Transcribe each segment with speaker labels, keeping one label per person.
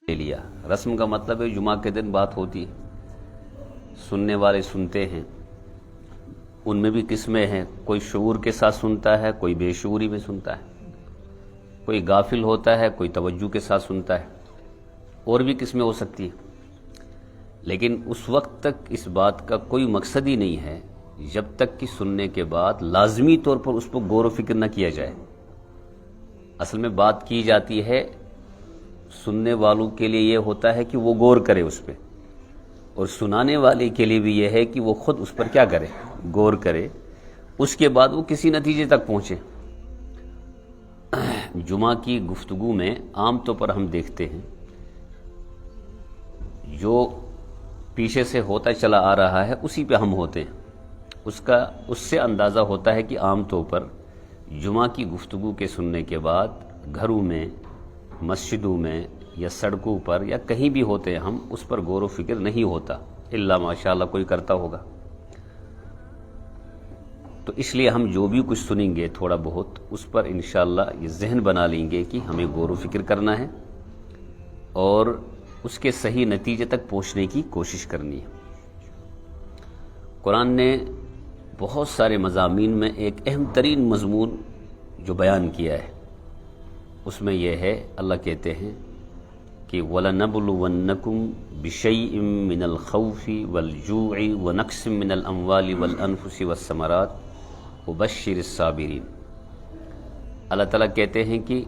Speaker 1: لے لیا۔ رسم کا مطلب ہے جمعہ کے دن بات ہوتی ہے، سننے والے سنتے ہیں، ان میں بھی قسمیں ہیں، کوئی شعور کے ساتھ سنتا ہے، کوئی بے شعوری میں سنتا ہے، کوئی غافل ہوتا ہے، کوئی توجہ کے ساتھ سنتا ہے، اور بھی قسمیں ہو سکتی ہیں۔ لیکن اس وقت تک اس بات کا کوئی مقصد ہی نہیں ہے جب تک کہ سننے کے بعد لازمی طور پر اس پر غور و فکر نہ کیا جائے۔ اصل میں بات کی جاتی ہے سننے والوں کے لیے یہ ہوتا ہے کہ وہ غور کرے اس پہ، اور سنانے والے کے لیے بھی یہ ہے کہ وہ خود اس پر کیا کرے، غور کرے، اس کے بعد وہ کسی نتیجے تک پہنچے۔ جمعہ کی گفتگو میں عام طور پر ہم دیکھتے ہیں جو پیچھے سے ہوتا چلا آ رہا ہے اسی پہ ہم ہوتے ہیں، اس سے اندازہ ہوتا ہے کہ عام طور پر جمعہ کی گفتگو کے سننے کے بعد گھروں میں، مسجدوں میں یا سڑکوں پر یا کہیں بھی ہوتے ہیں ہم، اس پر غور و فکر نہیں ہوتا، الا ماشاءاللہ کوئی کرتا ہوگا۔ تو اس لیے ہم جو بھی کچھ سنیں گے تھوڑا بہت اس پر انشاءاللہ یہ ذہن بنا لیں گے کہ ہمیں غور و فکر کرنا ہے اور اس کے صحیح نتیجے تک پہنچنے کی کوشش کرنی ہے۔ قرآن نے بہت سارے مضامین میں ایک اہم ترین مضمون جو بیان کیا ہے اس میں یہ ہے، اللہ کہتے ہیں کہ وَلَنَبْلُوَنَّكُمْ بِشَيْءٍ مِّنَ الْخَوْفِ وَالْجُوعِ وَنَقْصٍ مِّنَ الْأَمْوَالِ وَالْأَنفُسِ وَالثَّمَرَاتِ وَبَشِّرِ الصَّابِرِينَ۔ اللہ تعالیٰ کہتے ہیں کہ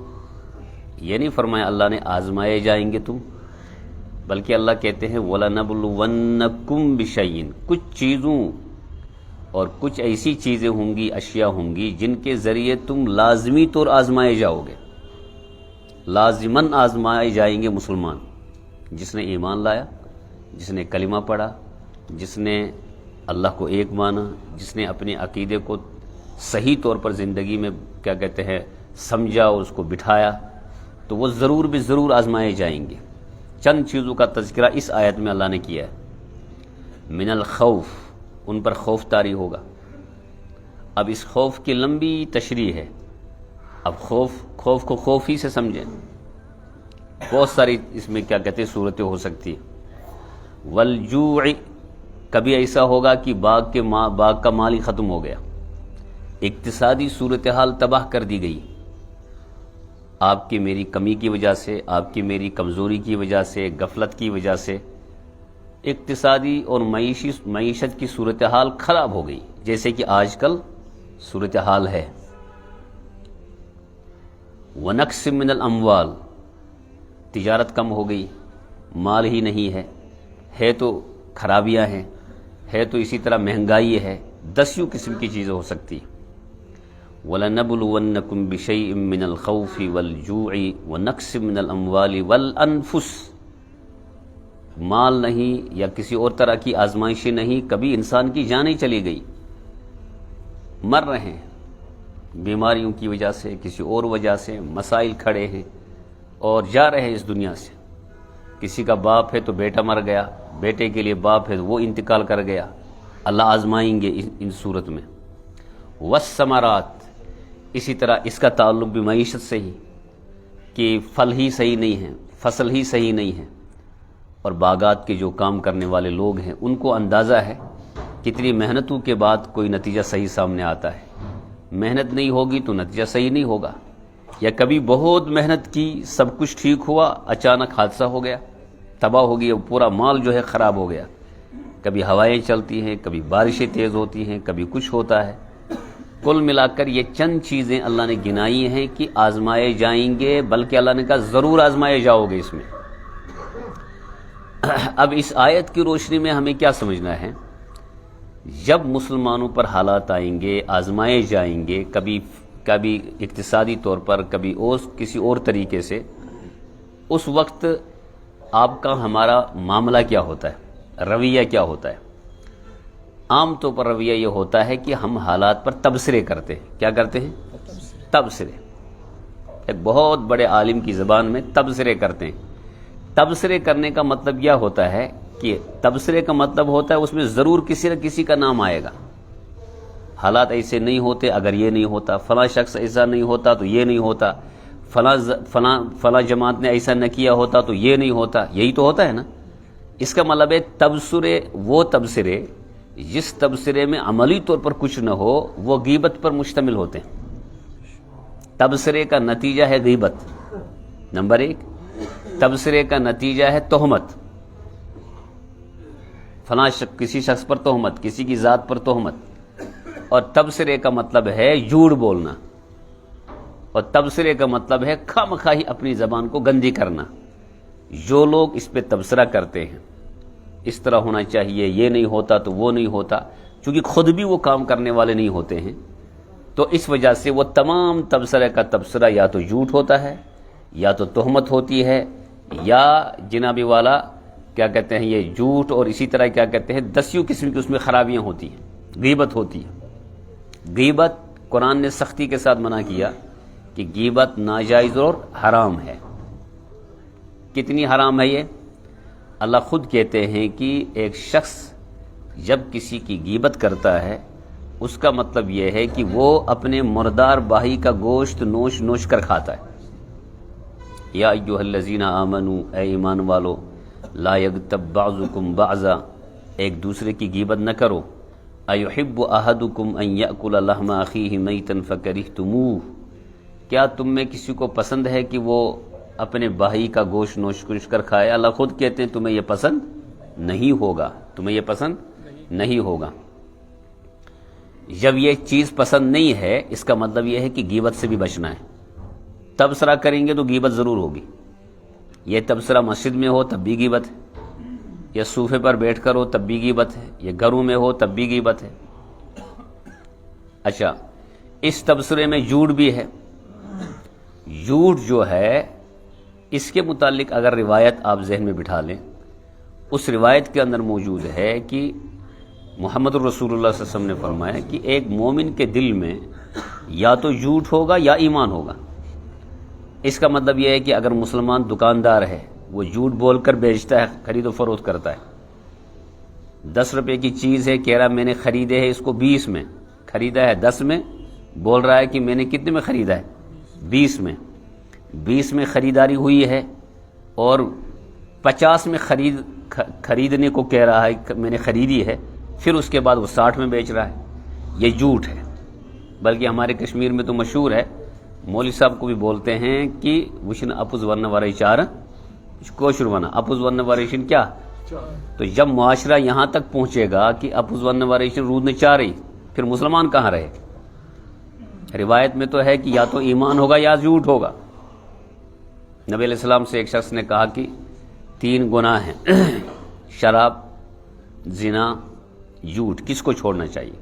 Speaker 1: یہ نہیں فرمایا اللہ نے آزمائے جائیں گے تم، بلکہ اللہ کہتے ہیں وَلَنَبْلُوَنَّكُمْ بِشَيْءٍ، کچھ چیزوں اور کچھ ایسی چیزیں ہوں گی، اشیاء ہوں گی جن کے ذریعے تم لازمی طور آزمائے جاؤ گے، لازماً آزمائے جائیں گے مسلمان، جس نے ایمان لایا، جس نے کلمہ پڑھا، جس نے اللہ کو ایک مانا، جس نے اپنے عقیدے کو صحیح طور پر زندگی میں کیا کہتے ہیں سمجھا اور اس کو بٹھایا، تو وہ ضرور بھی ضرور آزمائے جائیں گے۔ چند چیزوں کا تذکرہ اس آیت میں اللہ نے کیا ہے۔ من الخوف، ان پر خوف طاری ہوگا۔ اب اس خوف کی لمبی تشریح ہے، اب خوف کو خوف ہی سے سمجھیں، بہت ساری اس میں کیا کہتے ہیں صورتیں ہو سکتی ہیں۔ والجوع، کبھی ایسا ہوگا کہ باغ کا مال ہی ختم ہو گیا، اقتصادی صورتحال تباہ کر دی گئی، آپ کی میری کمی کی وجہ سے، آپ کی میری کمزوری کی وجہ سے، غفلت کی وجہ سے اقتصادی اور معیشت کی صورتحال خراب ہو گئی، جیسے کہ آج کل صورتحال ہے۔ وَنَقْصٍ مِّنَ الْأَمْوَالِ، تجارت کم ہو گئی، مال ہی نہیں ہے تو خرابیاں ہیں، ہے تو اسی طرح مہنگائی ہے، دسیوں قسم کی چیزیں ہو سکتی۔ وَلَنَبْلُوَنَّكُمْ بِشَيْءٍ مِّنَ الْخَوْفِ وَالْجُوعِ وَنَقْصٍ مِّنَ الْأَمْوَالِ وَالْأَنفُسِ، مال نہیں یا کسی اور طرح کی آزمائشیں نہیں، کبھی انسان کی جانیں چلی گئی، مر رہے ہیں بیماریوں کی وجہ سے، کسی اور وجہ سے، مسائل کھڑے ہیں اور جا رہے ہیں اس دنیا سے۔ کسی کا باپ ہے تو بیٹا مر گیا، بیٹے کے لیے باپ ہے تو وہ انتقال کر گیا، اللہ آزمائیں گے ان صورت میں۔ والثمرات، اسی طرح اس کا تعلق بھی معیشت سے ہی کہ پھل ہی صحیح نہیں ہیں، فصل ہی صحیح نہیں ہے، اور باغات کے جو کام کرنے والے لوگ ہیں ان کو اندازہ ہے کتنی محنتوں کے بعد کوئی نتیجہ صحیح سامنے آتا ہے۔ محنت نہیں ہوگی تو نتیجہ صحیح نہیں ہوگا، یا کبھی بہت محنت کی، سب کچھ ٹھیک ہوا، اچانک حادثہ ہو گیا، تباہ ہو گیا، پورا مال جو ہے خراب ہو گیا۔ کبھی ہوائیں چلتی ہیں، کبھی بارشیں تیز ہوتی ہیں، کبھی کچھ ہوتا ہے۔ کل ملا کر یہ چند چیزیں اللہ نے گنائی ہیں کہ آزمائے جائیں گے، بلکہ اللہ نے کہا ضرور آزمائے جاؤ گے اس میں۔ اب اس آیت کی روشنی میں ہمیں کیا سمجھنا ہے؟ جب مسلمانوں پر حالات آئیں گے، آزمائے جائیں گے، کبھی اقتصادی طور پر، کبھی کسی اور طریقے سے، اس وقت آپ کا ہمارا معاملہ کیا ہوتا ہے، رویہ کیا ہوتا ہے؟ عام طور پر رویہ یہ ہوتا ہے کہ ہم حالات پر تبصرے کرتے ہیں۔ کیا کرتے ہیں؟ تبصرے۔ ایک بہت بڑے عالم کی زبان میں تبصرے کرتے ہیں۔ تبصرے کرنے کا مطلب یہ ہوتا ہے کہ تبصرے کا مطلب ہوتا ہے اس میں ضرور کسی نہ کسی کا نام آئے گا، حالات ایسے نہیں ہوتے اگر یہ نہیں ہوتا، فلاں شخص ایسا نہیں ہوتا تو یہ نہیں ہوتا، فلاں جماعت نے ایسا نہ کیا ہوتا تو یہ نہیں ہوتا، یہی تو ہوتا ہے نا۔ اس کا مطلب ہے تبصرے، وہ تبصرے جس تبصرے میں عملی طور پر کچھ نہ ہو وہ غیبت پر مشتمل ہوتے ہیں۔ تبصرے کا نتیجہ ہے غیبت، نمبر ایک۔ تبصرے کا نتیجہ ہے تہمت، فلاں کسی شخص پر تہمت، کسی کی ذات پر تہمت۔ اور تبصرے کا مطلب ہے جھوٹ بولنا، اور تبصرے کا مطلب ہے خواہ اپنی زبان کو گندی کرنا۔ جو لوگ اس پہ تبصرہ کرتے ہیں اس طرح ہونا چاہیے، یہ نہیں ہوتا تو وہ نہیں ہوتا، چونکہ خود بھی وہ کام کرنے والے نہیں ہوتے ہیں، تو اس وجہ سے وہ تمام تبصرے کا تبصرہ یا تو جھوٹ ہوتا ہے، یا تو تہمت ہوتی ہے، یا جناب والا کیا کہتے ہیں یہ جھوٹ، اور اسی طرح کیا کہتے ہیں دسیوں قسم کی اس میں خرابیاں ہوتی ہیں، غیبت ہوتی ہے۔ غیبت قرآن نے سختی کے ساتھ منع کیا کہ غیبت ناجائز اور حرام ہے۔ کتنی حرام ہے یہ؟ اللہ خود کہتے ہیں کہ ایک شخص جب کسی کی غیبت کرتا ہے اس کا مطلب یہ ہے کہ وہ اپنے مردار بھائی کا گوشت نوش نوش کر کھاتا ہے۔ یا ایھا الذین آمنوا، اے ایمان والو، لا یغتب بعضکم بعضا، ایک دوسرے کی غیبت نہ کرو۔ ایحب احدکم ان یأکل لحم اخیہ میتا فکرہتموہ، کیا تم میں کسی کو پسند ہے کہ وہ اپنے بھائی کا گوشت نوش کر کھائے؟ اللہ خود کہتے ہیں تمہیں یہ پسند نہیں ہوگا، تمہیں یہ پسند نہیں ہوگا۔ جب یہ چیز پسند نہیں ہے اس کا مطلب یہ ہے کہ غیبت سے بھی بچنا ہے۔ تبصرہ کریں گے تو غیبت ضرور ہوگی، یہ تبصرہ مسجد میں ہو تب بھی غیبت ہے، یا صوفے پر بیٹھ کر ہو تب بھی غیبت ہے، یا گھروں میں ہو تب بھی غیبت ہے۔ اچھا، اس تبصرے میں جھوٹ بھی ہے۔ جھوٹ جو ہے اس کے متعلق اگر روایت آپ ذہن میں بٹھا لیں، اس روایت کے اندر موجود ہے کہ محمد الرسول اللہ صلی اللہ علیہ وسلم نے فرمایا کہ ایک مومن کے دل میں یا تو جھوٹ ہوگا یا ایمان ہوگا۔ اس کا مطلب یہ ہے کہ اگر مسلمان دکاندار ہے وہ جھوٹ بول کر بیچتا ہے، خرید و فروخت کرتا ہے، 10 روپے کی چیز ہے، کہہ رہا میں نے خریدے ہے اس کو 20 میں، خریدا ہے 10 میں، بول رہا ہے کہ میں نے کتنے میں خریدا ہے 20 میں، 20 میں خریداری ہوئی ہے، اور 50 میں خریدنے کو کہہ رہا ہے کہ میں نے خریدی ہے، پھر اس کے بعد وہ 60 میں بیچ رہا ہے، یہ جھوٹ ہے۔ بلکہ ہمارے کشمیر میں تو مشہور ہے، مولوی صاحب کو بھی بولتے ہیں کہ وشن اپوز ورنہ وارے چار کوشر ورنہ اپوز ورنہ واریشن کیا، تو جب معاشرہ یہاں تک پہنچے گا کہ اپوز ورنہ واریشن رود نے چار رہی، پھر مسلمان کہاں رہے؟ روایت میں تو ہے کہ یا تو ایمان ہوگا یا جھوٹ ہوگا۔ نبی علیہ السلام سے ایک شخص نے کہا کہ 3 گناہ ہیں، شراب، زنا، جھوٹ، کس کو چھوڑنا چاہیے؟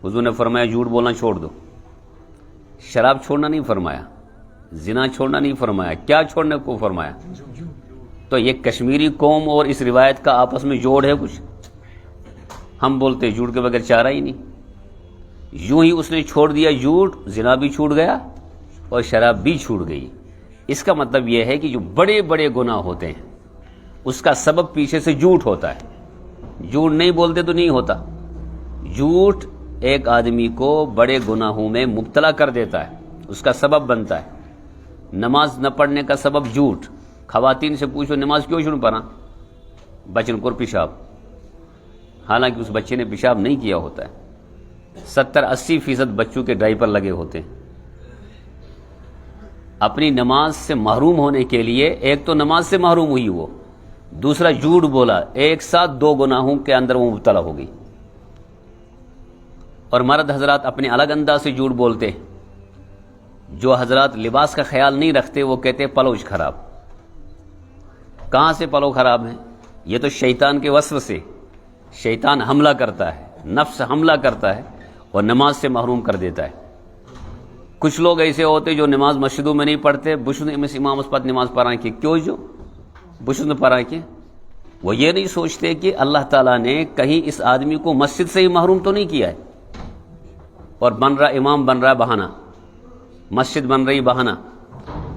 Speaker 1: حضور نے فرمایا جھوٹ بولنا چھوڑ دو۔ شراب چھوڑنا نہیں فرمایا، زنا چھوڑنا نہیں فرمایا، کیا چھوڑنے کو فرمایا؟ تو یہ کشمیری قوم اور اس روایت کا آپس میں جوڑ ہے کچھ؟ ہم بولتے ہیں جھوٹ کے بغیر چارہ ہی نہیں۔ یوں ہی اس نے چھوڑ دیا جھوٹ، زنا بھی چھوٹ گیا اور شراب بھی چھوٹ گئی۔ اس کا مطلب یہ ہے کہ جو بڑے بڑے گناہ ہوتے ہیں اس کا سبب پیچھے سے جھوٹ ہوتا ہے، جھوٹ نہیں بولتے تو نہیں ہوتا۔ جھوٹ ایک آدمی کو بڑے گناہوں میں مبتلا کر دیتا ہے، اس کا سبب بنتا ہے۔ نماز نہ پڑھنے کا سبب جھوٹ۔ خواتین سے پوچھو نماز کیوں شروع پڑھا؟ بچن کو پیشاب، حالانکہ اس بچے نے پیشاب نہیں کیا ہوتا ہے۔ 70-80% بچوں کے ڈائپر لگے ہوتے ہیں۔ اپنی نماز سے محروم ہونے کے لیے ایک تو نماز سے محروم ہوئی وہ، دوسرا جھوٹ بولا، ایک ساتھ 2 گناہوں کے اندر وہ مبتلا ہو گئی۔ اور مرد حضرات اپنے الگ انداز سے جھوٹ بولتے ہیں۔ جو حضرات لباس کا خیال نہیں رکھتے وہ کہتے ہیں پلوج خراب۔ کہاں سے پلو خراب ہیں؟ یہ تو شیطان کے وسوسے سے، شیطان حملہ کرتا ہے، نفس حملہ کرتا ہے اور نماز سے محروم کر دیتا ہے۔ کچھ لوگ ایسے ہوتے جو نماز مسجدوں میں نہیں پڑھتے، بشن امام اس پر نماز پڑھائیں کہ کیوں جو بشن پڑھائیں کہ وہ یہ نہیں سوچتے کہ اللہ تعالیٰ نے کہیں اس آدمی کو مسجد سے ہی محروم تو نہیں کیا ہے، اور بن رہا امام بن رہا بہانہ، مسجد بن رہی بہانہ۔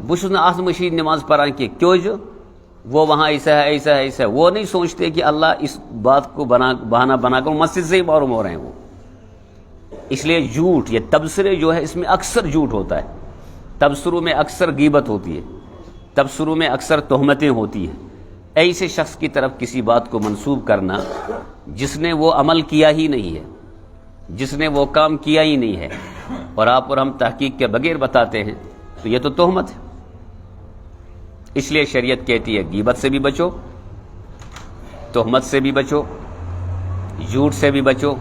Speaker 1: بشن آس مشید نماز پڑھائیں کہ کیوں جو وہ وہاں ایسا ہے ایسا ہے ایسا ہے، وہ نہیں سوچتے کہ اللہ اس بات کو بہانہ بنا کر مسجد سے ہی محروم ہو رہے ہیں وہ۔ اس لیے جھوٹ، یہ تبصرے جو ہے اس میں اکثر جھوٹ ہوتا ہے۔ تبصروں میں اکثر غیبت ہوتی ہے، تبصروں میں اکثر تہمتیں ہوتی ہیں۔ ایسے شخص کی طرف کسی بات کو منسوب کرنا جس نے وہ عمل کیا ہی نہیں ہے، جس نے وہ کام کیا ہی نہیں ہے، اور آپ اور ہم تحقیق کے بغیر بتاتے ہیں، تو یہ تو تہمت ہے۔ اس لیے شریعت کہتی ہے غیبت سے بھی بچو، تہمت سے بھی بچو، جھوٹ سے بھی بچو،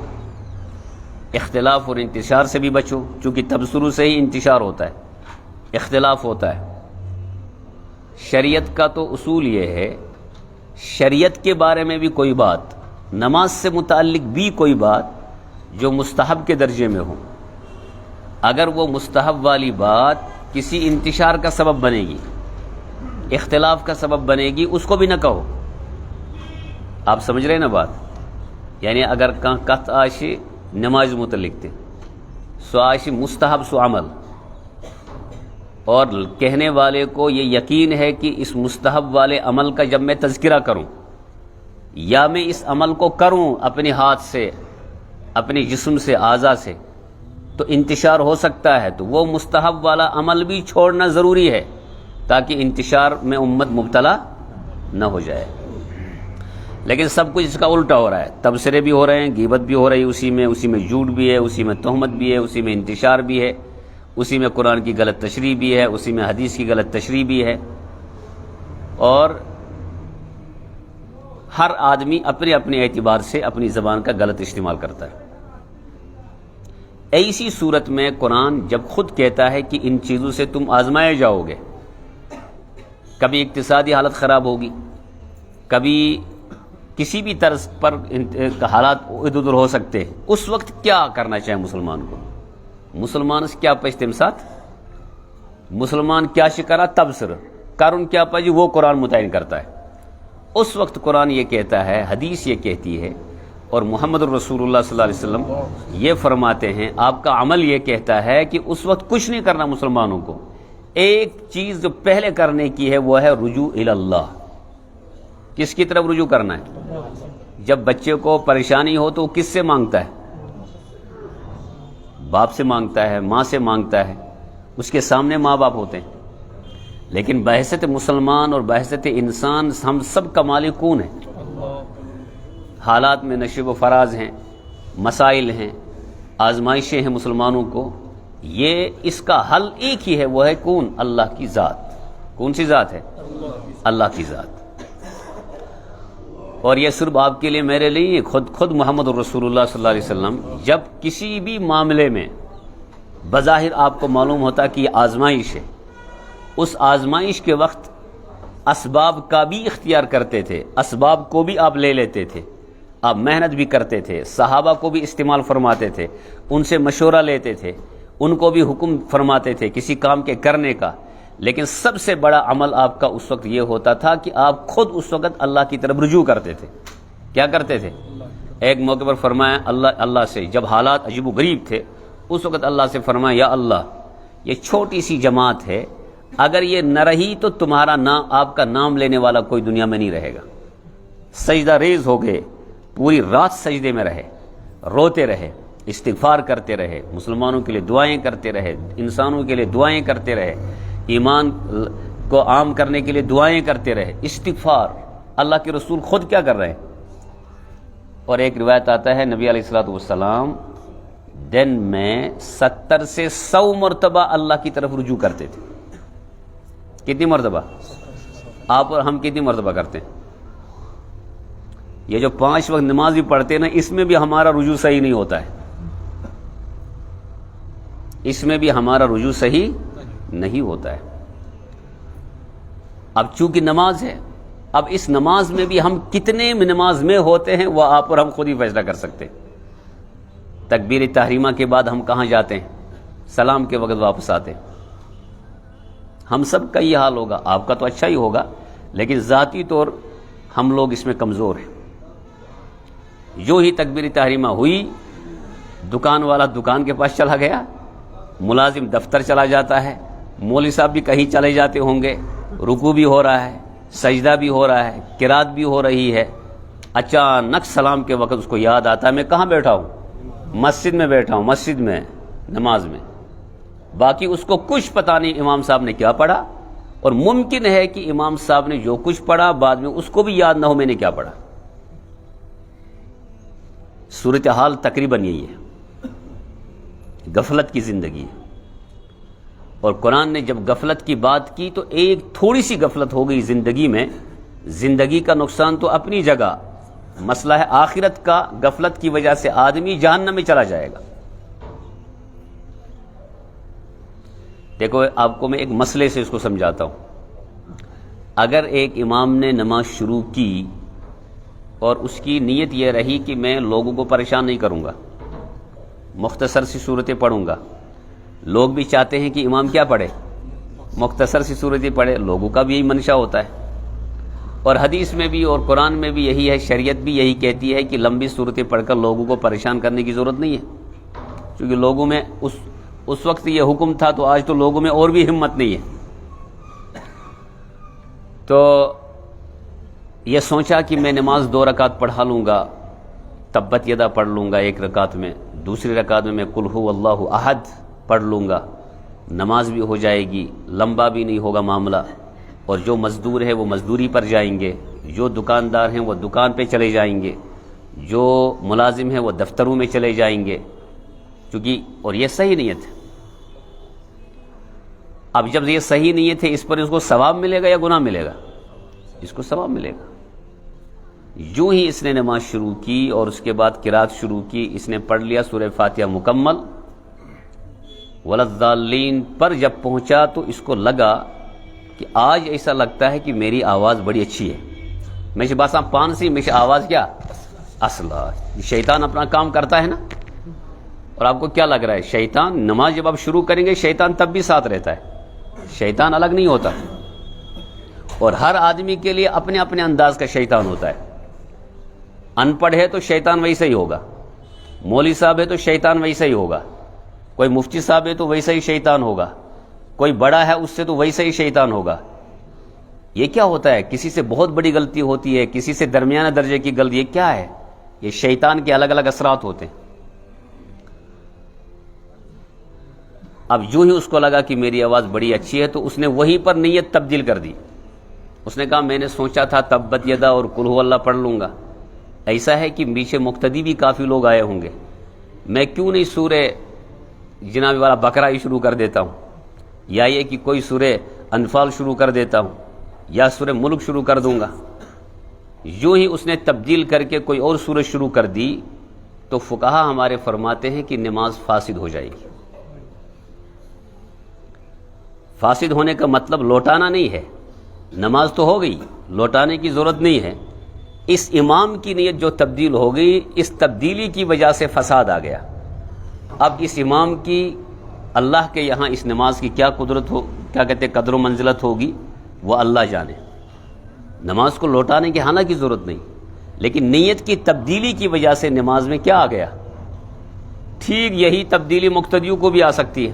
Speaker 1: اختلاف اور انتشار سے بھی بچو، چونکہ تبصروں سے ہی انتشار ہوتا ہے، اختلاف ہوتا ہے۔ شریعت کا تو اصول یہ ہے، شریعت کے بارے میں بھی کوئی بات، نماز سے متعلق بھی کوئی بات جو مستحب کے درجے میں ہو، اگر وہ مستحب والی بات کسی انتشار کا سبب بنے گی، اختلاف کا سبب بنے گی، اس کو بھی نہ کہو۔ آپ سمجھ رہے ہیں نا بات؟ یعنی اگر کت آشی نماز متعلق تھے سو آشی مستحب سو عمل، اور کہنے والے کو یہ یقین ہے کہ اس مستحب والے عمل کا جب میں تذکرہ کروں یا میں اس عمل کو کروں اپنے ہاتھ سے، اپنے جسم سے، اعضاء سے، تو انتشار ہو سکتا ہے، تو وہ مستحب والا عمل بھی چھوڑنا ضروری ہے تاکہ انتشار میں امت مبتلا نہ ہو جائے۔ لیکن سب کچھ اس کا الٹا ہو رہا ہے، تبصرے بھی ہو رہے ہیں، غیبت بھی ہو رہی ہے، اسی میں جھوٹ بھی ہے، اسی میں تہمت بھی ہے، اسی میں انتشار بھی ہے، اسی میں قرآن کی غلط تشریح بھی ہے، اسی میں حدیث کی غلط تشریح بھی ہے، اور ہر آدمی اپنے اپنے اعتبار سے اپنی زبان کا غلط استعمال کرتا ہے۔ ایسی صورت میں قرآن جب خود کہتا ہے کہ ان چیزوں سے تم آزمائے جاؤ گے، کبھی اقتصادی حالت خراب ہوگی، کبھی کسی بھی طرز پر حالات ادھر ادھر ہو سکتے ہیں، اس وقت کیا کرنا چاہے مسلمان کو؟ مسلمان سے کیا پچھتے ساتھ مسلمان کیا شکرا تبصر کارن کیا پجی وہ قرآن متعین کرتا ہے۔ اس وقت قرآن یہ کہتا ہے، حدیث یہ کہتی ہے، اور محمد الرسول اللہ صلی اللہ علیہ وسلم یہ فرماتے ہیں، آپ کا عمل یہ کہتا ہے کہ اس وقت کچھ نہیں کرنا مسلمانوں کو، ایک چیز جو پہلے کرنے کی ہے وہ ہے رجوع الی اللہ۔ کس کی طرف رجوع کرنا ہے؟ جب بچے کو پریشانی ہو تو وہ کس سے مانگتا ہے؟ باپ سے مانگتا ہے، ماں سے مانگتا ہے، اس کے سامنے ماں باپ ہوتے ہیں، لیکن بحیثیت مسلمان اور بحیثیت انسان ہم سب کا مالک کون ہے؟ حالات میں نشیب و فراز ہیں، مسائل ہیں، آزمائشیں ہیں مسلمانوں کو، یہ اس کا حل ایک ہی ہے، وہ ہے کون؟ اللہ کی ذات۔ کون سی ذات ہے؟ اللہ کی ذات۔ اور یہ صرف آپ کے لیے میرے لیے، خود محمد الرسول اللہ صلی اللہ علیہ وسلم جب کسی بھی معاملے میں بظاہر آپ کو معلوم ہوتا کہ یہ آزمائش ہے، اس آزمائش کے وقت اسباب کا بھی اختیار کرتے تھے، اسباب کو بھی آپ لے لیتے تھے، آپ محنت بھی کرتے تھے، صحابہ کو بھی استعمال فرماتے تھے، ان سے مشورہ لیتے تھے، ان کو بھی حکم فرماتے تھے کسی کام کے کرنے کا، لیکن سب سے بڑا عمل آپ کا اس وقت یہ ہوتا تھا کہ آپ خود اس وقت اللہ کی طرف رجوع کرتے تھے۔ کیا کرتے تھے؟ ایک موقع پر فرمایا اللہ سے، جب حالات عجیب و غریب تھے، اس وقت اللہ سے فرمایا، یا اللہ یہ چھوٹی سی جماعت ہے، اگر یہ نہ رہی تو تمہارا نام، آپ کا نام لینے والا کوئی دنیا میں نہیں رہے گا۔ سجدہ ریز ہو گئے، پوری رات سجدے میں رہے، روتے رہے، استغفار کرتے رہے، مسلمانوں کے لیے دعائیں کرتے رہے، انسانوں کے لیے دعائیں کرتے رہے، ایمان کو عام کرنے کے لیے دعائیں کرتے رہے، استغفار۔ اللہ کے رسول خود کیا کر رہے ہیں؟ اور ایک روایت آتا ہے نبی علیہ الصلوۃ والسلام دن میں 70 سے 100 مرتبہ اللہ کی طرف رجوع کرتے تھے۔ کتنی مرتبہ؟ آپ اور ہم کتنی مرتبہ کرتے ہیں؟ یہ جو 5 وقت نماز بھی پڑھتے ہیں نا، اس میں بھی ہمارا رجوع صحیح نہیں ہوتا ہے، اس میں بھی ہمارا رجوع صحیح نہیں ہوتا ہے۔ اب چونکہ نماز ہے، اب اس نماز میں بھی ہم کتنے نماز میں ہوتے ہیں وہ آپ اور ہم خود ہی فیصلہ کر سکتے ہیں۔ تکبیر تحریمہ کے بعد ہم کہاں جاتے ہیں؟ سلام کے وقت واپس آتے ہیں۔ ہم سب کا یہ حال ہوگا، آپ کا تو اچھا ہی ہوگا، لیکن ذاتی طور ہم لوگ اس میں کمزور ہیں۔ جو ہی تکبیر تحریمہ ہوئی، دکان والا دکان کے پاس چلا گیا، ملازم دفتر چلا جاتا ہے، مولوی صاحب بھی کہیں چلے جاتے ہوں گے، رکوع بھی ہو رہا ہے، سجدہ بھی ہو رہا ہے، قرات بھی ہو رہی ہے، اچانک سلام کے وقت اس کو یاد آتا ہے میں کہاں بیٹھا ہوں؟ مسجد میں بیٹھا ہوں، مسجد میں نماز میں۔ باقی اس کو کچھ پتہ نہیں امام صاحب نے کیا پڑھا، اور ممکن ہے کہ امام صاحب نے جو کچھ پڑھا بعد میں اس کو بھی یاد نہ ہو میں نے کیا پڑھا۔ صورتحال تقریباً یہی ہے، غفلت کی زندگی ہے۔ اور قرآن نے جب غفلت کی بات کی تو ایک تھوڑی سی غفلت ہو گئی زندگی میں، زندگی کا نقصان تو اپنی جگہ، مسئلہ ہے آخرت کا، غفلت کی وجہ سے آدمی جہنم میں چلا جائے گا۔ دیکھو آپ کو میں ایک مسئلے سے اس کو سمجھاتا ہوں۔ اگر ایک امام نے نماز شروع کی اور اس کی نیت یہ رہی کہ میں لوگوں کو پریشان نہیں کروں گا، مختصر سی صورتیں پڑھوں گا، لوگ بھی چاہتے ہیں کہ امام کیا پڑھے، مختصر سی صورتیں پڑھے، لوگوں کا بھی یہی منشا ہوتا ہے، اور حدیث میں بھی اور قرآن میں بھی یہی ہے، شریعت بھی یہی کہتی ہے کہ لمبی صورتیں پڑھ کر لوگوں کو پریشان کرنے کی ضرورت نہیں ہے، کیونکہ لوگوں میں اس وقت یہ حکم تھا، تو آج تو لوگوں میں اور بھی ہمت نہیں ہے۔ تو یہ سوچا کہ میں نماز 2 رکعت پڑھا لوں گا، تبت یدا پڑھ لوں گا 1 رکعت میں، دوسری رکعت میں قل هو اللہ احد پڑھ لوں گا، نماز بھی ہو جائے گی، لمبا بھی نہیں ہوگا معاملہ، اور جو مزدور ہے وہ مزدوری پر جائیں گے، جو دکاندار ہیں وہ دکان پہ چلے جائیں گے، جو ملازم ہیں وہ دفتروں میں چلے جائیں گے، کیونکہ اور یہ صحیح نیت ہے۔ اب جب یہ صحیح نیت ہے، اس پر اس کو ثواب ملے گا یا گناہ ملے گا؟ اس کو ثواب ملے گا۔ جو ہی اس نے نماز شروع کی اور اس کے بعد قرات شروع کی، اس نے پڑھ لیا سورہ فاتحہ مکمل، ولضالین پر جب پہنچا تو اس کو لگا کہ آج ایسا لگتا ہے کہ میری آواز بڑی اچھی ہے، میں باساں پان سی میری آواز کیا اصلا۔ شیطان اپنا کام کرتا ہے نا، اور آپ کو کیا لگ رہا ہے؟ شیطان نماز جب آپ شروع کریں گے شیطان تب بھی ساتھ رہتا ہے، شیطان الگ نہیں ہوتا، اور ہر آدمی کے لیے اپنے اپنے انداز کا شیطان ہوتا ہے۔ ان پڑھ ہے تو شیطان ویسا ہی ہوگا، مولوی صاحب ہے تو شیطان ویسا ہی ہوگا، کوئی مفتی صاحب ہے تو ویسا ہی شیطان ہوگا، کوئی بڑا ہے اس سے تو ویسا ہی شیطان ہوگا۔ یہ کیا ہوتا ہے؟ کسی سے بہت بڑی غلطی ہوتی ہے، کسی سے درمیانہ درجے کی غلطی، یہ کیا ہے؟ یہ شیطان کے الگ الگ اثرات ہوتے ہیں۔ اب جو ہی اس کو لگا کہ میری آواز بڑی اچھی ہے تو اس نے وہیں پر نیت تبدیل کر دی، اس نے کہا میں نے سوچا تھا تبت یدا اور قل هو اللہ پڑھ لوں گا، ایسا ہے کہ پیچھے مقتدی بھی کافی لوگ آئے ہوں گے، میں کیوں نہیں سورہ جناب والا بقرہ ہی شروع کر دیتا ہوں، یا یہ کہ کوئی سورہ انفال شروع کر دیتا ہوں، یا سورہ ملک شروع کر دوں گا۔ جو ہی اس نے تبدیل کر کے کوئی اور سورہ شروع کر دی تو فقہا ہمارے فرماتے ہیں کہ نماز فاسد ہو جائے گی۔ فاسد ہونے کا مطلب لوٹانا نہیں ہے، نماز تو ہو گئی، لوٹانے کی ضرورت نہیں ہے۔ اس امام کی نیت جو تبدیل ہو گئی، اس تبدیلی کی وجہ سے فساد آ گیا۔ اب اس امام کی اللہ کے یہاں اس نماز کی کیا قدرت ہو، کیا کہتے ہیں قدر و منزلت ہوگی، وہ اللہ جانے۔ نماز کو لوٹانے کی حالانکہ ضرورت نہیں، لیکن نیت کی تبدیلی کی وجہ سے نماز میں کیا آ گیا؟ ٹھیک یہی تبدیلی مقتدیوں کو بھی آ سکتی ہے۔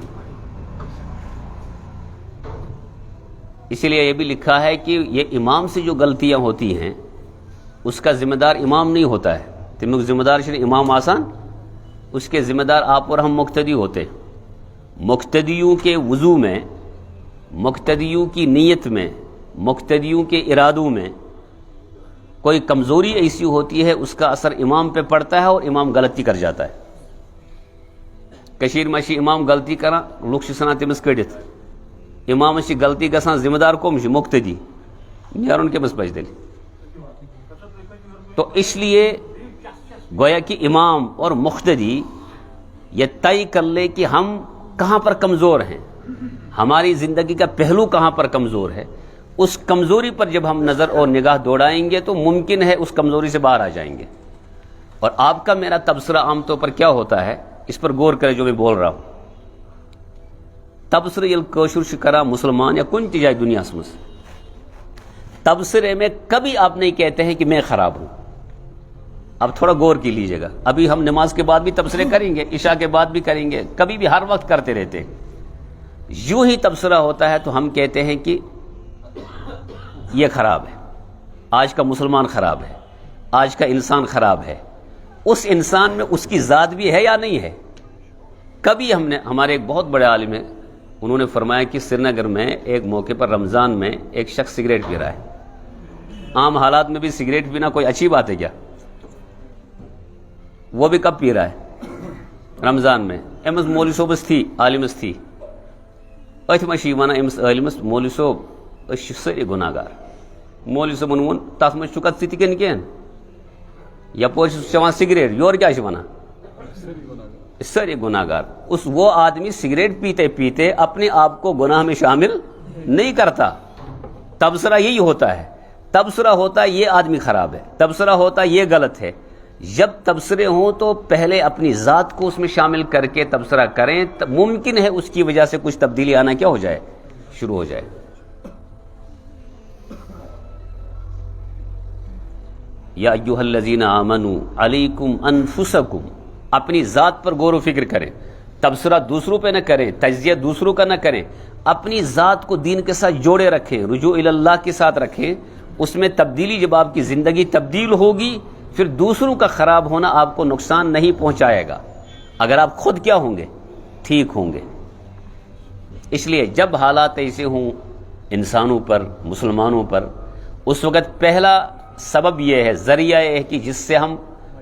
Speaker 1: اسی لیے یہ بھی لکھا ہے کہ یہ امام سے جو غلطیاں ہوتی ہیں اس کا ذمہ دار امام نہیں ہوتا ہے، تم ذمہ دار شریف امام آسان، اس کے ذمہ دار آپ اور ہم مقتدی ہوتے ہیں۔ مقتدیوں کے وضو میں، مقتدیوں کی نیت میں، مقتدیوں کے ارادوں میں کوئی کمزوری ایسی ہوتی ہے، اس کا اثر امام پہ پڑتا ہے اور امام غلطی کر جاتا ہے۔ کشیر ماشی امام غلطی کرا لوگ سنا تمس کڑت، امام اسی غلطی گسان ذمہ دار کم مقتدی نیرون کے مس بچ دل۔ تو اس لیے گویا کہ امام اور مقتدی یہ طے کر لے کہ ہم کہاں پر کمزور ہیں، ہماری زندگی کا پہلو کہاں پر کمزور ہے، اس کمزوری پر جب ہم نظر اور نگاہ دوڑائیں گے تو ممکن ہے اس کمزوری سے باہر آ جائیں گے۔ اور آپ کا میرا تبصرہ عام طور پر کیا ہوتا ہے، اس پر غور کرے جو میں بول رہا ہوں۔ تبصرہ یل کوشر شکرا مسلمان یا کن تجائے دنیا سمجھ، تبصرے میں کبھی آپ نہیں کہتے ہیں کہ میں خراب ہوں۔ اب تھوڑا غور کی لیجیے گا، ابھی ہم نماز کے بعد بھی تبصرے کریں گے، عشاء کے بعد بھی کریں گے، کبھی بھی ہر وقت کرتے رہتے ہیں۔ یوں ہی تبصرہ ہوتا ہے تو ہم کہتے ہیں کہ یہ خراب ہے، آج کا مسلمان خراب ہے، آج کا انسان خراب ہے۔ اس انسان میں اس کی ذات بھی ہے یا نہیں ہے؟ کبھی ہم نے، ہمارے ایک بہت بڑے عالم ہیں انہوں نے فرمایا کہ سری نگر میں ایک موقع پر رمضان میں ایک شخص سگریٹ پی رہا ہے۔ عام حالات میں بھی سگریٹ پینا کوئی اچھی بات ہے کیا؟ وہ بھی کب پی رہا ہے؟ رمضان میں۔ امس مولوی صوبس تھی، عالمس تھی، اتھ مشی ونان امس عالمس مولوی صوب اس ساری گناہ گار۔ مولوی صوبن وون تس مجھ چکت تی کن کین یپور چوان سگریٹ، یور کیا ونان ساری گناہ گار۔ اس وہ آدمی سگریٹ پیتے پیتے اپنے آپ کو گناہ میں شامل نہیں کرتا۔ تبصرہ یہی ہوتا ہے، تبصرہ ہوتا ہے یہ آدمی خراب ہے، تبصرہ ہوتا ہے یہ غلط ہے۔ جب تبصرے ہوں تو پہلے اپنی ذات کو اس میں شامل کر کے تبصرہ کریں، ممکن ہے اس کی وجہ سے کچھ تبدیلی آنا کیا ہو جائے، شروع ہو جائے۔ یا ایھا الذین آمنوا علیکم انفسکم، اپنی ذات پر غور و فکر کریں، تبصرہ دوسروں پہ نہ کریں، تجزیہ دوسروں کا نہ کریں، اپنی ذات کو دین کے ساتھ جوڑے رکھیں، رجوع اللہ کے ساتھ رکھیں۔ اس میں تبدیلی، جب آپ کی زندگی تبدیل ہوگی پھر دوسروں کا خراب ہونا آپ کو نقصان نہیں پہنچائے گا، اگر آپ خود کیا ہوں گے، ٹھیک ہوں گے۔ اس لیے جب حالات ایسے ہوں انسانوں پر، مسلمانوں پر، اس وقت پہلا سبب یہ ہے، ذریعہ یہ ہے کہ جس سے ہم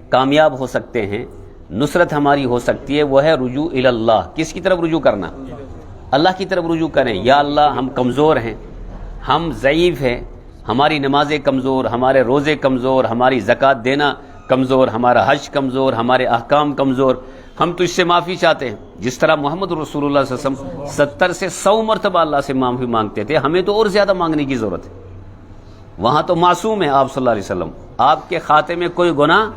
Speaker 1: کامیاب ہو سکتے ہیں، نصرت ہماری ہو سکتی ہے، وہ ہے رجوع اللہ۔ کس کی طرف رجوع کرنا؟ اللہ کی طرف رجوع کریں۔ یا اللہ ہم کمزور ہیں، ہم ضعیف ہیں، ہماری نمازیں کمزور، ہمارے روزے کمزور، ہماری زکوٰۃ دینا کمزور، ہمارا حج کمزور، ہمارے احکام کمزور، ہم تجھ سے معافی چاہتے ہیں۔ جس طرح محمد رسول اللہ صلی اللہ علیہ وسلم 70 سے 100 مرتبہ اللہ سے معافی مانگتے تھے، ہمیں تو اور زیادہ مانگنے کی ضرورت ہے۔ وہاں تو معصوم ہیں آپ صلی اللہ علیہ وسلم، آپ کے کھاتے میں کوئی گناہ،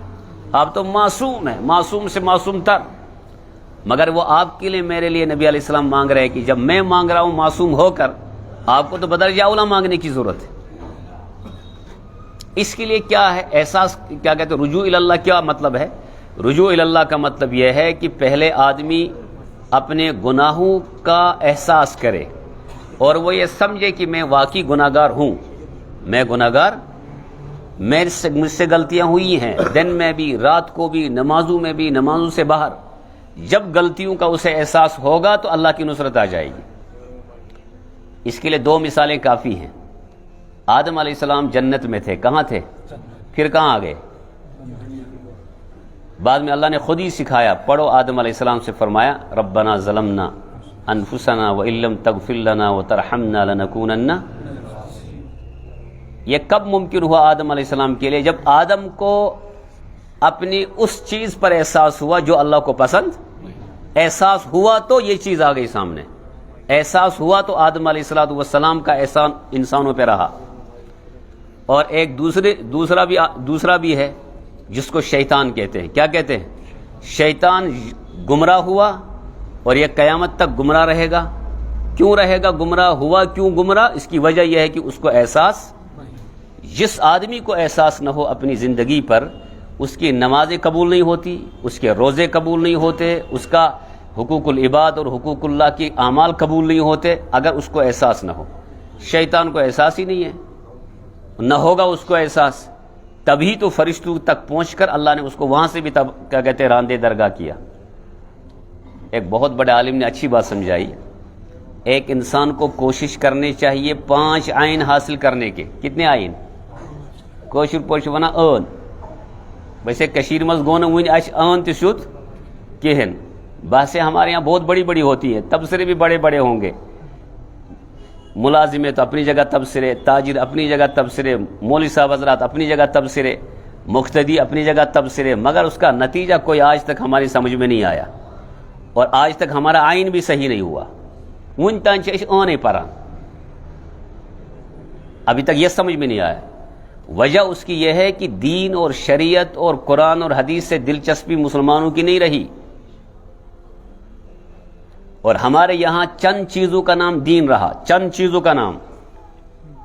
Speaker 1: آپ تو معصوم ہیں، معصوم سے معصوم تر، مگر وہ آپ کے لیے، میرے لیے نبی علیہ السلام مانگ رہے ہیں کہ جب میں مانگ رہا ہوں معصوم ہو کر، آپ کو تو بدرجہ اولیٰ مانگنے کی ضرورت ہے۔ اس کے لیے کیا ہے احساس، کیا کہتے ہیں رجوع اللہ؟ کیا مطلب ہے رجوع اللہ کا؟ مطلب یہ ہے کہ پہلے آدمی اپنے گناہوں کا احساس کرے اور وہ یہ سمجھے کہ میں واقعی گناہ گار ہوں، میں گناہ گار، مجھ سے غلطیاں ہوئی ہیں، دن میں بھی، رات کو بھی، نمازوں میں بھی، نمازوں سے باہر۔ جب غلطیوں کا اسے احساس ہوگا تو اللہ کی نصرت آ جائے گی۔ اس کے لیے 2 مثالیں کافی ہیں۔ آدم علیہ السلام جنت میں تھے، کہاں تھے؟ پھر کہاں آ گئے؟ بعد میں اللہ نے خود ہی سکھایا، پڑھو آدم علیہ السلام سے فرمایا ربنا ظلمنا انفسنا وان لم تغفر لنا وترحمنا لنکونن۔ یہ کب ممکن ہوا آدم علیہ السلام کے لیے؟ جب آدم کو اپنی اس چیز پر احساس ہوا جو اللہ کو پسند، احساس ہوا تو یہ چیز آ گئی سامنے، احساس ہوا تو آدم علیہ السلام کا احسان انسانوں پہ رہا۔ اور ایک دوسرا بھی ہے جس کو شیطان کہتے ہیں۔ کیا کہتے ہیں؟ شیطان گمراہ ہوا اور یہ قیامت تک گمراہ رہے گا۔ کیوں رہے گا گمراہ؟ ہوا کیوں گمراہ؟ اس کی وجہ یہ ہے کہ اس کو احساس، جس آدمی کو احساس نہ ہو اپنی زندگی پر، اس کی نمازیں قبول نہیں ہوتی، اس کے روزے قبول نہیں ہوتے، اس کا حقوق العباد اور حقوق اللہ کے اعمال قبول نہیں ہوتے، اگر اس کو احساس نہ ہو۔ شیطان کو احساس ہی نہیں ہے، نہ ہوگا اس کو احساس، تبھی تو فرشتوں تک پہنچ کر اللہ نے اس کو وہاں سے بھی کیا کہتے ہیں راندے درگاہ کیا۔ ایک بہت بڑے عالم نے اچھی بات سمجھائی، ایک انسان کو کوشش کرنی چاہیے 5 آئین حاصل کرنے کے۔ کتنے آئین؟ کوشر پوش ونا ٲن، ویسے کشیر مز گو ون ٲن تہ سیود کہین، بحثیں ہمارے یہاں بہت بڑی بڑی ہوتی ہیں، تبصرے بھی بڑے بڑے ہوں گے۔ ملازم تو اپنی جگہ تبصرے، تاجر اپنی جگہ تبصرے، مولوی صاحب حضرات اپنی جگہ تبصرے، مقتدی اپنی جگہ تبصرے، مگر اس کا نتیجہ کوئی آج تک ہماری سمجھ میں نہیں آیا، اور آج تک ہمارا آئین بھی صحیح نہیں ہوا۔ ون تان ٲنے پران، ابھی تک یہ سمجھ میں نہیں آیا۔ وجہ اس کی یہ ہے کہ دین اور شریعت اور قرآن اور حدیث سے دلچسپی مسلمانوں کی نہیں رہی، اور ہمارے یہاں چند چیزوں کا نام دین رہا، چند چیزوں کا نام۔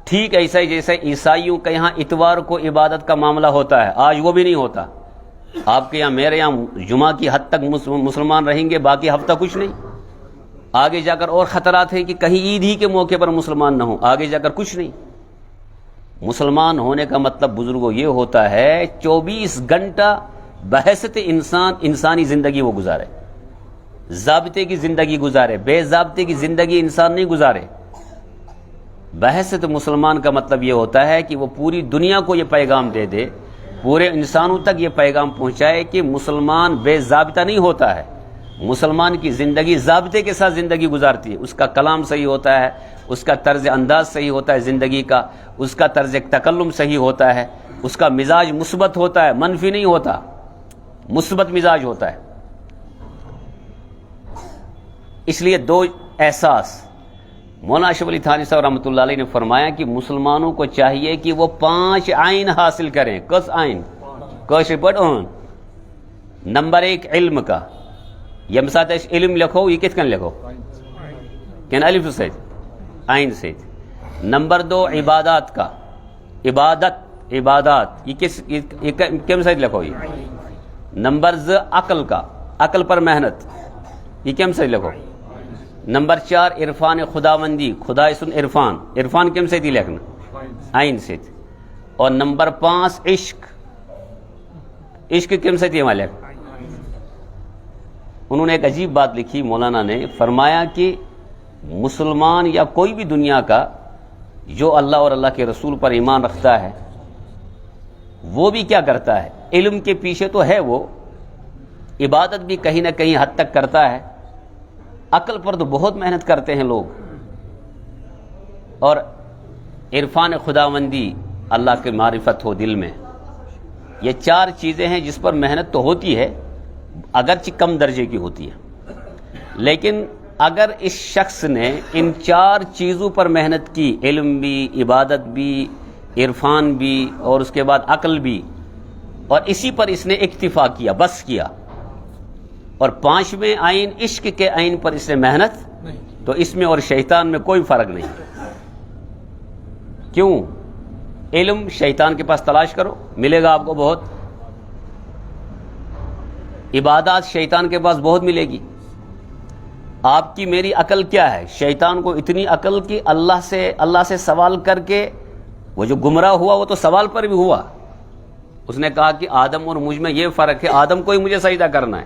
Speaker 1: ٹھیک ایسا ہی جیسے عیسائیوں کے یہاں اتوار کو عبادت کا معاملہ ہوتا ہے، آج وہ بھی نہیں ہوتا۔ آپ کے یہاں، میرے یہاں جمعہ کی حد تک مسلمان رہیں گے، باقی ہفتہ کچھ نہیں۔ آگے جا کر اور خطرات ہیں کہ کہیں عید ہی کے موقع پر مسلمان نہ ہوں، آگے جا کر کچھ نہیں۔ مسلمان ہونے کا مطلب بزرگوں یہ ہوتا ہے 24 گھنٹہ بحثت انسانی زندگی وہ گزارے، ضابطے کی زندگی گزارے، بے ضابطے کی زندگی انسان نہیں گزارے۔ بحثت مسلمان کا مطلب یہ ہوتا ہے کہ وہ پوری دنیا کو یہ پیغام دے دے، پورے انسانوں تک یہ پیغام پہنچائے کہ مسلمان بے ضابطہ نہیں ہوتا ہے، مسلمان کی زندگی ضابطے کے ساتھ زندگی گزارتی ہے، اس کا کلام صحیح ہوتا ہے، اس کا طرز انداز صحیح ہوتا ہے زندگی کا، اس کا طرز تکلم صحیح ہوتا ہے، اس کا مزاج مثبت ہوتا ہے، منفی نہیں ہوتا، مثبت مزاج ہوتا ہے۔ اس لیے دو احساس مولانا اشرف علی تھانوی صاحب رحمۃ اللہ علیہ نے فرمایا کہ مسلمانوں کو چاہیے کہ وہ 5 آئین حاصل کریں۔ کس آئین؟ کوشش پڑھو۔ نمبر 1 علم کا، یم ساتھ علم لکھو یہ کت کن لکھو کن الف سے آئین سے۔ نمبر 2 عبادات کا، عبادات یہ کم سے لکھو یہ۔ نمبر 2 عقل کا، عقل پر محنت یہ کم سے لکھو۔ نمبر 4 عرفان خداوندی، خدا سن عرفان، عرفان کم سے لکھنا آئین سے۔ اور نمبر 5 عشق، عشق کم سے وہاں لکھنا۔ انہوں نے ایک عجیب بات لکھی مولانا نے، فرمایا کہ مسلمان یا کوئی بھی دنیا کا جو اللہ اور اللہ کے رسول پر ایمان رکھتا ہے وہ بھی کیا کرتا ہے، علم کے پیچھے تو ہے، وہ عبادت بھی کہیں نہ کہیں حد تک کرتا ہے، عقل پر تو بہت محنت کرتے ہیں لوگ، اور عرفان خداوندی اللہ کی معرفت ہو دل میں، یہ 4 چیزیں ہیں جس پر محنت تو ہوتی ہے، اگرچہ کم درجے کی ہوتی ہے، لیکن اگر اس شخص نے ان 4 چیزوں پر محنت کی، علم بھی، عبادت بھی، عرفان بھی، اور اس کے بعد عقل بھی، اور اسی پر اس نے اکتفا کیا، بس کیا، اور 5ویں آئین عشق کے آئین پر اس نے محنت، تو اس میں اور شیطان میں کوئی فرق نہیں۔ کیوں؟ علم شیطان کے پاس تلاش کرو، ملے گا آپ کو بہت، عبادات شیطان کے پاس بہت ملے گی۔ آپ کی میری عقل کیا ہے؟ شیطان کو اتنی عقل کہ اللہ سے سوال کر کے وہ جو گمراہ ہوا وہ تو سوال پر بھی ہوا، اس نے کہا کہ آدم اور مجھ میں یہ فرق ہے، آدم کو ہی مجھے سجدہ کرنا ہے،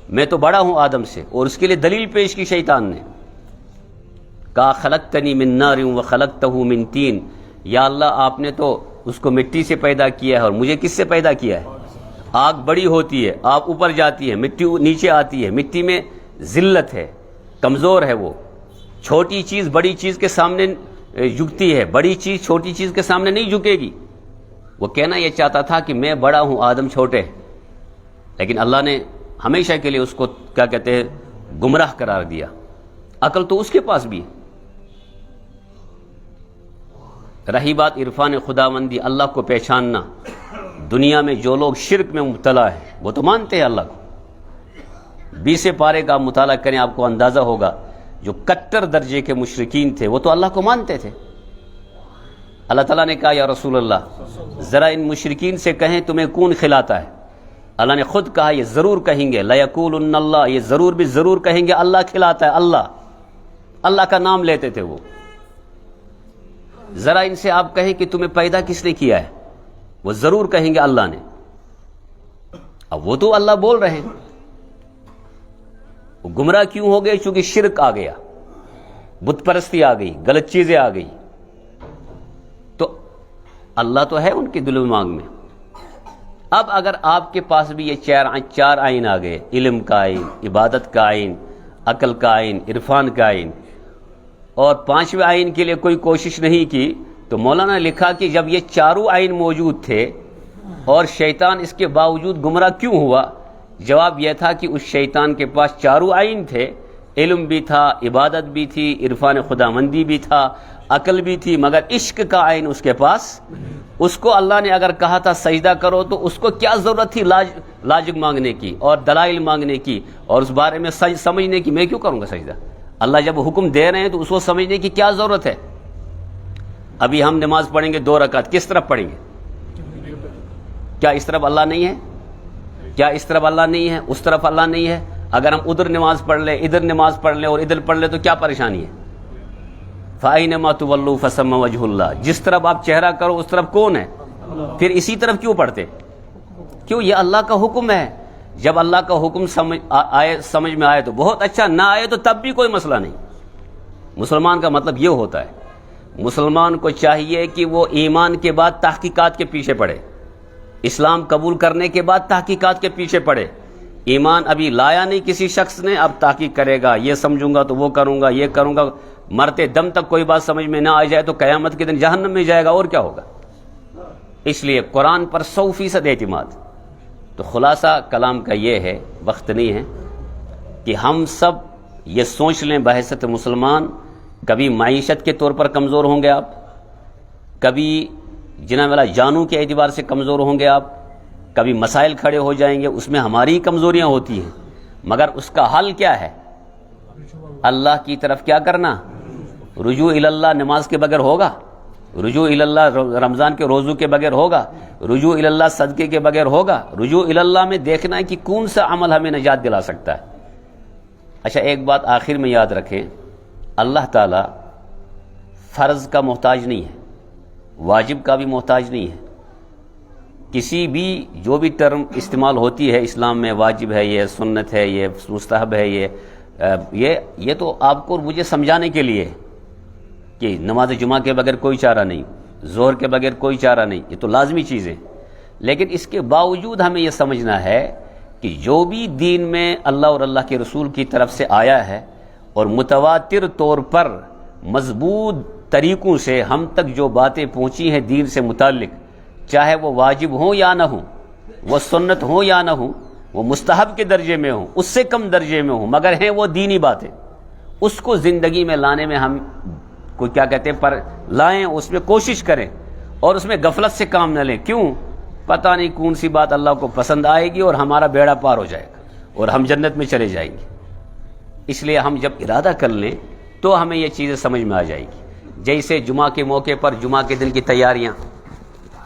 Speaker 1: میں تو بڑا ہوں آدم سے، اور اس کے لیے دلیل پیش کی شیطان نے، کہا خلقتنی من نار وخلقتہ من طین، یا اللہ آپ نے تو اس کو مٹی سے پیدا کیا ہے اور مجھے کس سے پیدا کیا ہے؟ آگ بڑی ہوتی ہے، آپ اوپر جاتی ہے، مٹی نیچے آتی ہے، مٹی میں ذلت ہے، کمزور ہے، وہ چھوٹی چیز بڑی چیز کے سامنے جھکتی ہے، بڑی چیز چھوٹی چیز کے سامنے نہیں جھکے گی۔ وہ کہنا یہ چاہتا تھا کہ میں بڑا ہوں، آدم چھوٹے، لیکن اللہ نے ہمیشہ کے لیے اس کو کیا کہتے ہیں گمراہ قرار دیا۔ عقل تو اس کے پاس بھی ہے۔ رہی بات عرفان خداوندی، اللہ کو پہچاننا، دنیا میں جو لوگ شرک میں مبتلا ہیں وہ تو مانتے ہیں اللہ کو، 20 پارے کا مطالعہ کریں آپ کو اندازہ ہوگا، جو کٹر درجے کے مشرکین تھے وہ تو اللہ کو مانتے تھے۔ اللہ تعالیٰ نے کہا یا رسول اللہ ذرا ان مشرکین سے کہیں تمہیں کون کھلاتا ہے؟ اللہ نے خود کہا یہ ضرور کہیں گے، لَيَقُولُنَّ اللَّهُ، یہ ضرور بھی ضرور کہیں گے اللہ کھلاتا ہے، اللہ کا نام لیتے تھے وہ۔ ذرا ان سے آپ کہیں کہ تمہیں پیدا کس نے کیا ہے؟ وہ ضرور کہیں گے اللہ نے۔ اب وہ تو اللہ بول رہے ہیں، وہ گمراہ کیوں ہو گئے؟ چونکہ شرک آ گیا، بت پرستی آ گئی، غلط چیزیں آ گئی، تو اللہ تو ہے ان کے دل و دماغ میں۔ اب اگر آپ کے پاس بھی یہ 4 آئین آ گئے، علم کا آئین، عبادت کا آئین، عقل کا آئین، عرفان کا آئین، اور 5ویں آئین کے لیے کوئی کوشش نہیں کی، تو مولانا نے لکھا کہ جب یہ 4 آئین موجود تھے اور شیطان اس کے باوجود گمراہ کیوں ہوا؟ جواب یہ تھا کہ اس شیطان کے پاس 4 آئین تھے، علم بھی تھا، عبادت بھی تھی، عرفان خداوندی بھی تھا، عقل بھی تھی، مگر عشق کا آئین اس کے پاس، اس کو اللہ نے اگر کہا تھا سجدہ کرو تو اس کو کیا ضرورت تھی لاجک مانگنے کی اور دلائل مانگنے کی اور اس بارے میں سمجھنے کی، میں کیوں کروں گا سجدہ؟ اللہ جب حکم دے رہے ہیں تو اس کو سمجھنے کی کیا ضرورت ہے؟ ابھی ہم نماز پڑھیں گے 2 رکعت، کس طرف پڑھیں گے؟ کیا اس طرف اللہ نہیں ہے؟ کیا اس طرف اللہ نہیں ہے؟ اس طرف اللہ نہیں ہے؟ اگر ہم ادھر نماز پڑھ لیں، ادھر نماز پڑھ لیں اور ادھر پڑھ لیں تو کیا پریشانی ہے؟ فَأَيْنَمَا تُوَلُّوا فَثَمَّ وَجْهُ اللَّهِ، جس طرف آپ چہرہ کرو اس طرف کون ہے؟ پھر اسی طرف کیوں پڑھتے؟ کیوں؟ یہ اللہ کا حکم ہے، جب اللہ کا حکم سمجھ میں آئے تو بہت اچھا، نہ آئے تو تب بھی کوئی مسئلہ نہیں۔ مسلمان کا مطلب یہ ہوتا ہے، مسلمان کو چاہیے کہ وہ ایمان کے بعد تحقیقات کے پیچھے پڑے، اسلام قبول کرنے کے بعد تحقیقات کے پیچھے پڑے۔ ایمان ابھی لایا نہیں کسی شخص نے، اب تحقیق کرے گا، یہ سمجھوں گا تو وہ کروں گا، یہ کروں گا، مرتے دم تک کوئی بات سمجھ میں نہ آ جائے تو قیامت کے دن جہنم میں جائے گا، اور کیا ہوگا۔ اس لیے قرآن پر 100% اعتماد۔ تو خلاصہ کلام کا یہ ہے، وقت نہیں ہے، کہ ہم سب یہ سوچ لیں بحیثیت مسلمان، کبھی معیشت کے طور پر کمزور ہوں گے آپ، کبھی جناب والا جانوں کے اعتبار سے کمزور ہوں گے آپ، کبھی مسائل کھڑے ہو جائیں گے، اس میں ہماری کمزوریاں ہوتی ہیں، مگر اس کا حل کیا ہے؟ اللہ کی طرف کیا کرنا؟ رجوع اللہ۔ نماز کے بغیر ہوگا؟ رجوع اللہ رمضان کے روزوں کے بغیر ہوگا؟ رجوع اللہ صدقے کے بغیر ہوگا؟ رجوع اللہ میں دیکھنا ہے کہ کون سا عمل ہمیں نجات دلا سکتا ہے۔ اچھا، ایک بات آخر میں یاد رکھیں، اللہ تعالیٰ فرض کا محتاج نہیں ہے، واجب کا بھی محتاج نہیں ہے۔ کسی بھی جو بھی ٹرم استعمال ہوتی ہے اسلام میں، واجب ہے، یہ سنت ہے، یہ مستحب ہے، یہ تو آپ کو مجھے سمجھانے کے لیے کہ نماز جمعہ کے بغیر کوئی چارہ نہیں، ظہر کے بغیر کوئی چارہ نہیں، یہ تو لازمی چیزیں۔ لیکن اس کے باوجود ہمیں یہ سمجھنا ہے کہ جو بھی دین میں اللہ اور اللہ کے رسول کی طرف سے آیا ہے اور متواتر طور پر مضبوط طریقوں سے ہم تک جو باتیں پہنچی ہیں دین سے متعلق، چاہے وہ واجب ہوں یا نہ ہوں، وہ سنت ہوں یا نہ ہوں، وہ مستحب کے درجے میں ہوں، اس سے کم درجے میں ہوں، مگر ہیں وہ دینی باتیں، اس کو زندگی میں لانے میں ہم کوئی کیا کہتے ہیں پر لائیں، اس میں کوشش کریں، اور اس میں غفلت سے کام نہ لیں۔ کیوں؟ پتہ نہیں کون سی بات اللہ کو پسند آئے گی اور ہمارا بیڑا پار ہو جائے گا اور ہم جنت میں چلے جائیں گے۔ اس لیے ہم جب ارادہ کر لیں تو ہمیں یہ چیزیں سمجھ میں آ جائے گی۔ جیسے جمعہ کے موقع پر جمعہ کے دن کی تیاریاں،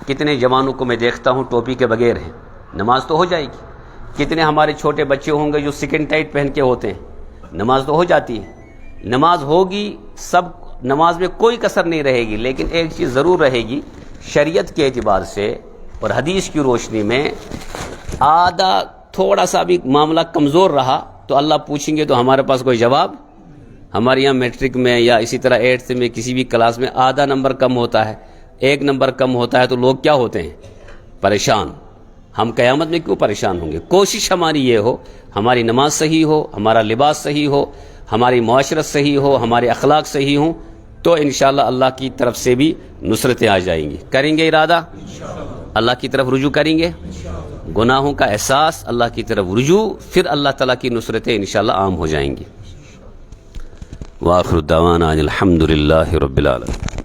Speaker 1: کتنے جوانوں کو میں دیکھتا ہوں ٹوپی کے بغیر ہیں، نماز تو ہو جائے گی۔ کتنے ہمارے چھوٹے بچے ہوں گے جو سکن ٹائٹ پہن کے ہوتے ہیں، نماز تو ہو جاتی ہے، نماز ہوگی، سب نماز میں کوئی کسر نہیں رہے گی۔ لیکن ایک چیز ضرور رہے گی، شریعت کے اعتبار سے اور حدیث کی روشنی میں آدھا تھوڑا سا بھی معاملہ کمزور رہا تو اللہ پوچھیں گے تو ہمارے پاس کوئی جواب۔ ہمارے یہاں میٹرک میں یا اسی طرح 8th میں کسی بھی کلاس میں آدھا نمبر کم ہوتا ہے، 1 نمبر کم ہوتا ہے تو لوگ کیا ہوتے ہیں؟ پریشان۔ ہم قیامت میں کیوں پریشان ہوں گے؟ کوشش ہماری یہ ہو، ہماری نماز صحیح ہو، ہمارا لباس صحیح ہو، ہماری معاشرت صحیح ہو، ہمارے اخلاق صحیح ہوں، تو انشاءاللہ اللہ کی طرف سے بھی نصرتیں آ جائیں گی۔ کریں گے ارادہ؟ اللہ کی طرف رجوع کریں گے، گناہوں کا احساس، اللہ کی طرف رجوع، پھر اللہ تعالیٰ کی نصرتیں انشاءاللہ عام ہو جائیں گی۔ وآخر الدعوانا ان الحمد للہ رب العالمین۔